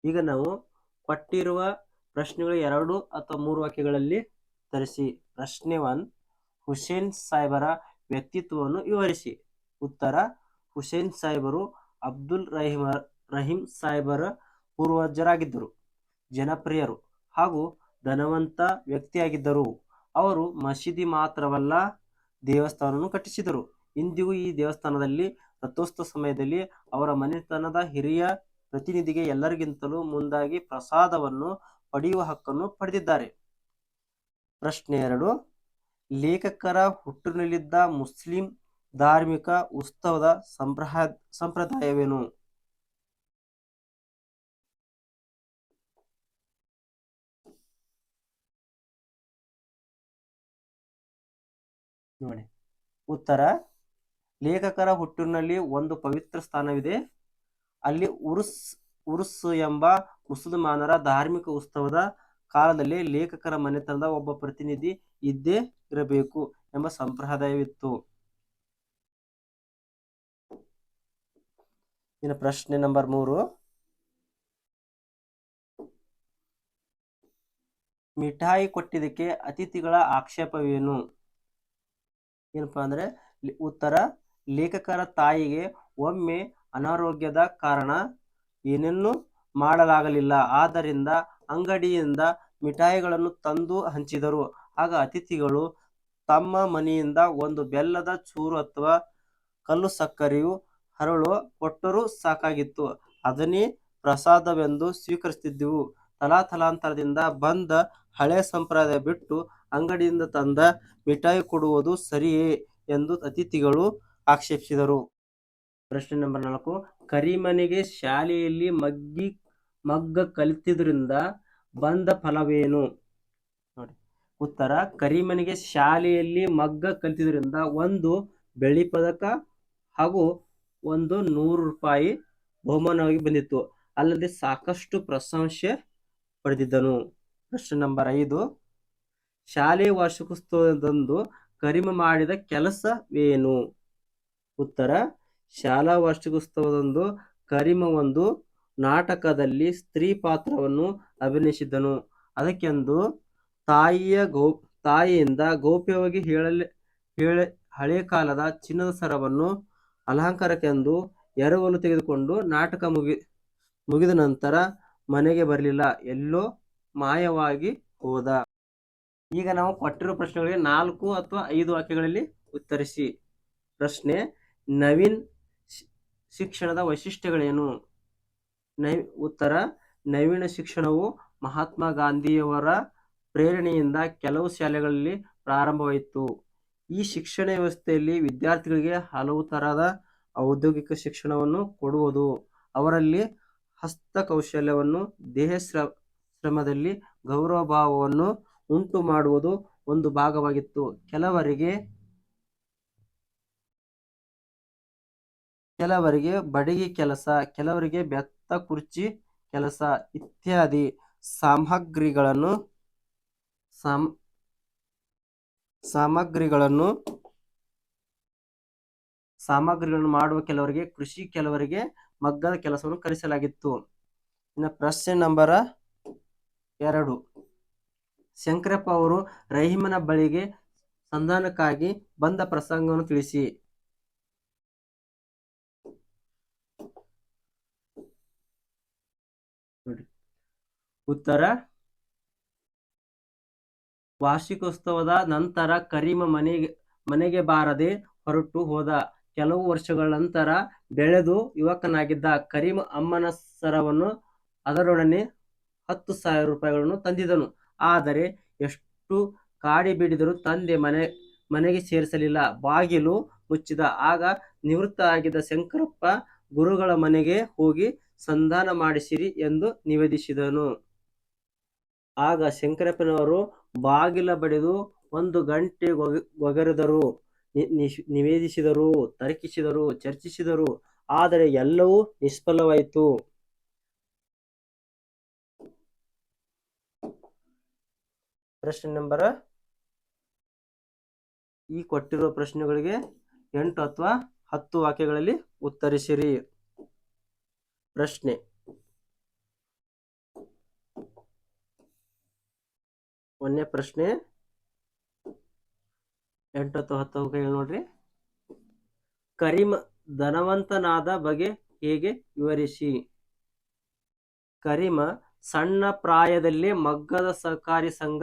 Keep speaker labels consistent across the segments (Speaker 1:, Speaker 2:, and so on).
Speaker 1: ಈಗ ನಾವು ಕೊಟ್ಟಿರುವ ಪ್ರಶ್ನೆಗಳು 2 ಅಥವಾ 3 ವಾಕ್ಯಗಳಲ್ಲಿ ಉತ್ತರಿಸಿ. ಪ್ರಶ್ನೆ 1, ಹುಸೇನ್ ಸಾಹೇಬರ ವ್ಯಕ್ತಿತ್ವವನ್ನು ವಿವರಿಸಿ. ಉತ್ತರ: ಹುಸೇನ್ ಸಾಹೇಬರು ಅಬ್ದುಲ್ ರಹೀಂ ಸಾಹೇಬರ ಪೂರ್ವಜರಾಗಿದ್ದರು. ಜನಪ್ರಿಯರು ಹಾಗೂ ಧನವಂತ ವ್ಯಕ್ತಿಯಾಗಿದ್ದರು. ಅವರು ಮಸೀದಿ ಮಾತ್ರವಲ್ಲ, ದೇವಸ್ಥಾನವನ್ನು ಕಟ್ಟಿಸಿದರು. ಇಂದಿಗೂ ಈ ದೇವಸ್ಥಾನದಲ್ಲಿ ರಥೋತ್ಸವ ಸಮಯದಲ್ಲಿ ಅವರ ಮನೆತನದ ಹಿರಿಯ ಪ್ರತಿನಿಧಿಗೆ ಎಲ್ಲರಿಗಿಂತಲೂ ಮುಂದಾಗಿ ಪ್ರಸಾದವನ್ನು ಪಡೆಯುವ ಹಕ್ಕನ್ನು ಪಡೆದಿದ್ದಾರೆ. ಪ್ರಶ್ನೆ 2, ಲೇಖಕರ ಹುಟ್ಟಿನಲ್ಲಿದ್ದ ಮುಸ್ಲಿಂ ಧಾರ್ಮಿಕ ಉತ್ಸವದ ಸಂಪ್ರದಾಯವೇನು? ನೋಡಿ, ಉತ್ತರ: ಲೇಖಕರ ಹುಟ್ಟಿನಲ್ಲಿ ಒಂದು ಪವಿತ್ರ ಸ್ಥಾನವಿದೆ. ಅಲ್ಲಿ ಉರುಸ್ ಎಂಬ ಮುಸಲ್ಮಾನರ ಧಾರ್ಮಿಕ ಉತ್ಸವದ ಕಾಲದಲ್ಲಿ ಲೇಖಕರ ಮನೆತನದ ಒಬ್ಬ ಪ್ರತಿನಿಧಿ ಇದ್ದೇ ಇರಬೇಕು ಎಂಬ ಸಂಪ್ರದಾಯವಿತ್ತು. ಇನ್ನು ಪ್ರಶ್ನೆ ನಂಬರ್ 3, ಮಿಠಾಯಿ ಕೊಟ್ಟಿದ್ದಕ್ಕೆ ಅತಿಥಿಗಳ ಆಕ್ಷೇಪವೇನು? ಏನಪ್ಪಾ ಅಂದ್ರೆ, ಉತ್ತರ: ಲೇಖಕರ ತಾಯಿಗೆ ಒಮ್ಮೆ ಅನಾರೋಗ್ಯದ ಕಾರಣ ಏನನ್ನೂ ಮಾಡಲಾಗಲಿಲ್ಲ. ಆದ್ದರಿಂದ ಅಂಗಡಿಯಿಂದ ಮಿಠಾಯಿಗಳನ್ನು ತಂದು ಹಂಚಿದರು. ಆಗ ಅತಿಥಿಗಳು ತಮ್ಮ ಮನೆಯಿಂದ ಒಂದು ಬೆಲ್ಲದ ಚೂರು ಅಥವಾ ಕಲ್ಲು ಸಕ್ಕರೆಯು ಹರಳು ಕೊಟ್ಟರೂ ಸಾಕಾಗಿತ್ತು. ಅದನ್ನೇ ಪ್ರಸಾದವೆಂದು ಸ್ವೀಕರಿಸುತ್ತಿದ್ದೆವು. ತಲಾಂತರದಿಂದ ಬಂದ ಹಳೆ ಸಂಪ್ರದಾಯ ಬಿಟ್ಟು ಅಂಗಡಿಯಿಂದ ತಂದ ಮಿಠಾಯಿ ಕೊಡುವುದು ಸರಿಯೇ ಎಂದು ಅತಿಥಿಗಳು ಆಕ್ಷೇಪಿಸಿದರು. ಪ್ರಶ್ನೆ ನಂಬರ್ 4, ಕರಿಮನಿಗೆ ಶಾಲೆಯಲ್ಲಿ ಮಗ್ಗ ಕಲಿತಿದ್ರಿಂದ ಬಂದ ಫಲವೇನು? ನೋಡಿ, ಉತ್ತರ: ಕರಿಮನಿಗೆ ಶಾಲೆಯಲ್ಲಿ ಮಗ್ಗ ಕಲಿತಿದ್ರಿಂದ ಒಂದು ಬೆಳ್ಳಿ ಪದಕ ಹಾಗೂ ಒಂದು 100 ರೂಪಾಯಿ ಬಹುಮಾನವಾಗಿ ಬಂದಿತ್ತು. ಅಲ್ಲದೆ ಸಾಕಷ್ಟು ಪ್ರಶಂಸೆ ಪಡೆದಿದ್ದನು. ಪ್ರಶ್ನೆ ನಂಬರ್ 5, ಶಾಲೆ ವಾರ್ಷಿಕೋತ್ಸವದಂದು ಕರಿಮ ಮಾಡಿದ ಕೆಲಸವೇನು? ಉತ್ತರ: ಶಾಲಾ ವಾರ್ಷಿಕೋತ್ಸವದಂದು ಕರಿಮ ಒಂದು ನಾಟಕದಲ್ಲಿ ಸ್ತ್ರೀ ಪಾತ್ರವನ್ನು ಅಭಿನಯಿಸಿದ್ದನು. ಅದಕ್ಕೆಂದು ತಾಯಿಯಿಂದ ಗೌಪ್ಯವಾಗಿ ಹಳೆ ಕಾಲದ ಚಿನ್ನದ ಸರವನ್ನು ಅಲಂಕಾರಕ್ಕೆಂದು ಎರವಲು ತೆಗೆದುಕೊಂಡು ನಾಟಕ ಮುಗಿದ ನಂತರ ಮನೆಗೆ ಬರಲಿಲ್ಲ, ಎಲ್ಲೋ ಮಾಯವಾಗಿ ಹೋದ. ಈಗ ನಾವು ಕೊಟ್ಟಿರೋ ಪ್ರಶ್ನೆಗಳಿಗೆ 4 ಅಥವಾ 5 ವಾಕ್ಯಗಳಲ್ಲಿ ಉತ್ತರಿಸಿ. ಪ್ರಶ್ನೆ: ನವೀನ್ ಶಿಕ್ಷಣದ ವೈಶಿಷ್ಟ್ಯಗಳೇನು? ಉತ್ತರ: ನವೀನ ಶಿಕ್ಷಣವು ಮಹಾತ್ಮ ಗಾಂಧಿಯವರ ಪ್ರೇರಣೆಯಿಂದ ಕೆಲವು ಶಾಲೆಗಳಲ್ಲಿ ಪ್ರಾರಂಭವಾಯಿತು. ಈ ಶಿಕ್ಷಣ ವ್ಯವಸ್ಥೆಯಲ್ಲಿ ವಿದ್ಯಾರ್ಥಿಗಳಿಗೆ ಹಲವು ತರಹದ ಔದ್ಯೋಗಿಕ ಶಿಕ್ಷಣವನ್ನು ಕೊಡುವುದು, ಅವರಲ್ಲಿ ಹಸ್ತಕೌಶಲ್ಯವನ್ನು, ದೇಹ ಶ್ರಮದಲ್ಲಿ ಗೌರವಭಾವವನ್ನು ಉಂಟು ಮಾಡುವುದು ಒಂದು ಭಾಗವಾಗಿತ್ತು. ಕೆಲವರಿಗೆ ಬಡಗಿ ಕೆಲಸ, ಕೆಲವರಿಗೆ ಬೆತ್ತ ಕುರ್ಚಿ ಕೆಲಸ ಇತ್ಯಾದಿ ಸಾಮಗ್ರಿಗಳನ್ನು ಮಾಡುವ ಕೆಲವರಿಗೆ ಕೃಷಿ, ಕೆಲವರಿಗೆ ಮಗ್ಗದ ಕೆಲಸವನ್ನು ಕಲಿಸಲಾಗಿತ್ತು. ಇನ್ನು ಪ್ರಶ್ನೆ ನಂಬರ್ 2, ಶಂಕರಪ್ಪ ಅವರು ರಹೀಮನ ಬಳಿಗೆ ಸಂಧಾನಕ್ಕಾಗಿ ಬಂದ ಪ್ರಸಂಗವನ್ನು ತಿಳಿಸಿ. ಉತ್ತರ: ವಾರ್ಷಿಕೋತ್ಸವದ ನಂತರ ಕರೀಮ ಮನೆಗೆ ಬಾರದೆ ಹೊರಟು ಹೋದ. ಕೆಲವು ವರ್ಷಗಳ ನಂತರ ಬೆಳೆದು ಯುವಕನಾಗಿದ್ದ ಕರೀಮ ಅಮ್ಮನ ಸರವನ್ನು ಅದರೊಡನೆ 10,000 ರೂಪಾಯಿಗಳನ್ನು ತಂದಿದ್ದನು. ಆದರೆ ಎಷ್ಟು ಕಾಡಿಬೇಡಿದರೂ ತಂದೆ ಮನೆಗೆ ಸೇರಿಸಲಿಲ್ಲ, ಬಾಗಿಲು ಮುಚ್ಚಿದ. ಆಗ ನಿವೃತ್ತ ಆಗಿದ್ದ ಶಂಕರಪ್ಪ ಗುರುಗಳ ಮನೆಗೆ ಹೋಗಿ ಸಂಧಾನ ಮಾಡಿಸಿರಿ ಎಂದು ನಿವೇದಿಸಿದನು. ಆಗ ಶಂಕರಪ್ಪನವರು ಬಾಗಿಲ ಬಡಿದು 1 ಗಂಟೆ ಒಗರಿದರು, ನಿವೇದಿಸಿದರು, ತರ್ಕಿಸಿದರು, ಚರ್ಚಿಸಿದರು. ಆದರೆ ಎಲ್ಲವೂ ನಿಷ್ಫಲವಾಯಿತು. ಪ್ರಶ್ನೆ ನಂಬರ್, ಈ ಕೊಟ್ಟಿರುವ ಪ್ರಶ್ನೆಗಳಿಗೆ 8 ಅಥವಾ 10 ವಾಕ್ಯಗಳಲ್ಲಿ ಉತ್ತರಿಸಿರಿ. ಪ್ರಶ್ನೆ: ಒಂದನೇ ಪ್ರಶ್ನೆ 8 ಅಥವಾ 10 ಹೇಳಿ ನೋಡ್ರಿ. ಕರೀಂ ಧನವಂತನಾದ ಬಗೆ ಹೇಗೆ ವಿವರಿಸಿ. ಕರೀಂ ಸಣ್ಣ ಪ್ರಾಯದಲ್ಲಿ ಮಗ್ಗದ ಸಹಕಾರಿ ಸಂಘ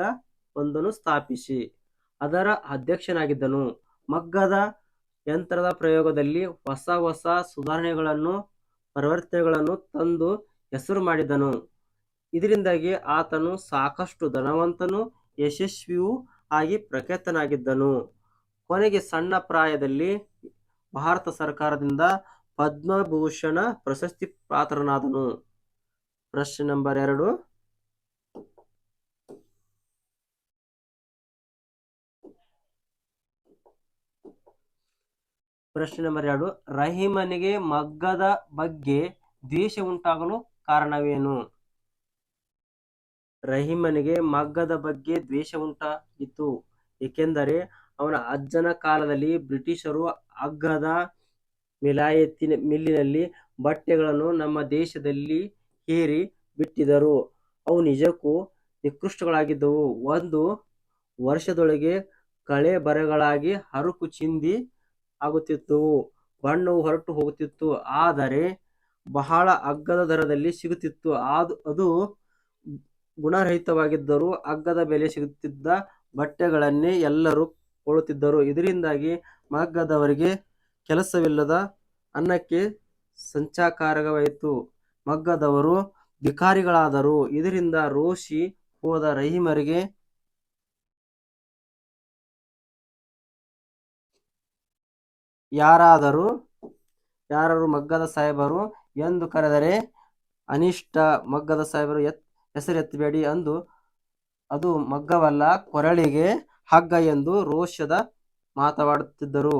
Speaker 1: ಒಂದನ್ನು ಸ್ಥಾಪಿಸಿ ಅದರ ಅಧ್ಯಕ್ಷನಾಗಿದ್ದನು. ಮಗ್ಗದ ಯಂತ್ರದ ಪ್ರಯೋಗದಲ್ಲಿ ಹೊಸ ಹೊಸ ಸುಧಾರಣೆಗಳನ್ನು ಪರಿವರ್ತನೆಗಳನ್ನು ತಂದು ಹೆಸರು ಮಾಡಿದನು. ಇದರಿಂದಾಗಿ ಆತನು ಸಾಕಷ್ಟು ಧನವಂತನೂ ಯಶಸ್ವಿಯೂ ಆಗಿ ಪ್ರಖ್ಯಾತನಾಗಿದ್ದನು. ಕೊನೆಗೆ ಸಣ್ಣ ಪ್ರಾಯದಲ್ಲಿ ಭಾರತ ಸರ್ಕಾರದಿಂದ ಪದ್ಮಭೂಷಣ ಪ್ರಶಸ್ತಿ ಪಾತ್ರನಾದನು. ಪ್ರಶ್ನೆ ನಂಬರ್ 2. ಪ್ರಶ್ನೆ ನಂಬರ್ 2. ರಹೀಮನಿಗೆ ಮಗ್ಗದ ಬಗ್ಗೆ ದ್ವೇಷ ಉಂಟಾಗಲು ಕಾರಣವೇನು. ರಹೀಮನಿಗೆ ಮಗ್ಗದ ಬಗ್ಗೆ ದ್ವೇಷ ಉಂಟಾಯಿತು ಏಕೆಂದರೆ ಅವನ ಅಜ್ಜನ ಕಾಲದಲ್ಲಿ ಬ್ರಿಟಿಷರು ಹಗ್ಗದ ವಿಲಾಯತಿ ಮಿಲ್ಲಿನಲ್ಲಿ ಬಟ್ಟೆಗಳನ್ನು ನಮ್ಮ ದೇಶದಲ್ಲಿ ಹೇರಿ ಬಿಟ್ಟಿದ್ದರು. ಅವು ನಿಜಕ್ಕೂ ನಿಕೃಷ್ಟಗಳಾಗಿದ್ದವು. ಒಂದು ವರ್ಷದೊಳಗೆ ಕಳೆ ಬರಗಳಾಗಿ ಹರಕು ಚಿಂದಿ ಆಗುತ್ತಿದ್ದವು. ಬಣ್ಣವು ಹೊರಟು ಹೋಗುತ್ತಿತ್ತು. ಆದರೆ ಬಹಳ ಅಗ್ಗದ ದರದಲ್ಲಿ ಸಿಗುತ್ತಿತ್ತು. ಅದು ಗುಣರಹಿತವಾಗಿದ್ದರೂ ಅಗ್ಗದ ಬೆಲೆ ಸಿಗುತ್ತಿದ್ದ ಬಟ್ಟೆಗಳನ್ನೇ ಎಲ್ಲರೂ ಕೊಳ್ಳುತ್ತಿದ್ದರು. ಇದರಿಂದಾಗಿ ಮಗ್ಗದವರಿಗೆ ಕೆಲಸವಿಲ್ಲದ ಅನ್ನಕ್ಕೆ ಸಂಚಕಾರವಾಯಿತು. ಮಗ್ಗದವರು ಭಿಕಾರಿಗಳಾದರು. ಇದರಿಂದ ರೋಷಿ ಹೋದ ರಹೀಮರಿಗೆ ಯಾರಾದರೂ ಮಗ್ಗದ ಸಾಹೇಬರು ಎಂದು ಕರೆದರೆ ಅನಿಷ್ಟ. ಮಗ್ಗದ ಸಾಹೇಬರು ಹೆಸರೆತ್ತಬೇಡಿ ಅಂದು ಅದು ಮಗ್ಗವಲ್ಲ ಕೊರಳಿಗೆ ಹಗ್ಗ ಎಂದು ರೋಷದ ಮಾತನಾಡುತ್ತಿದ್ದರು.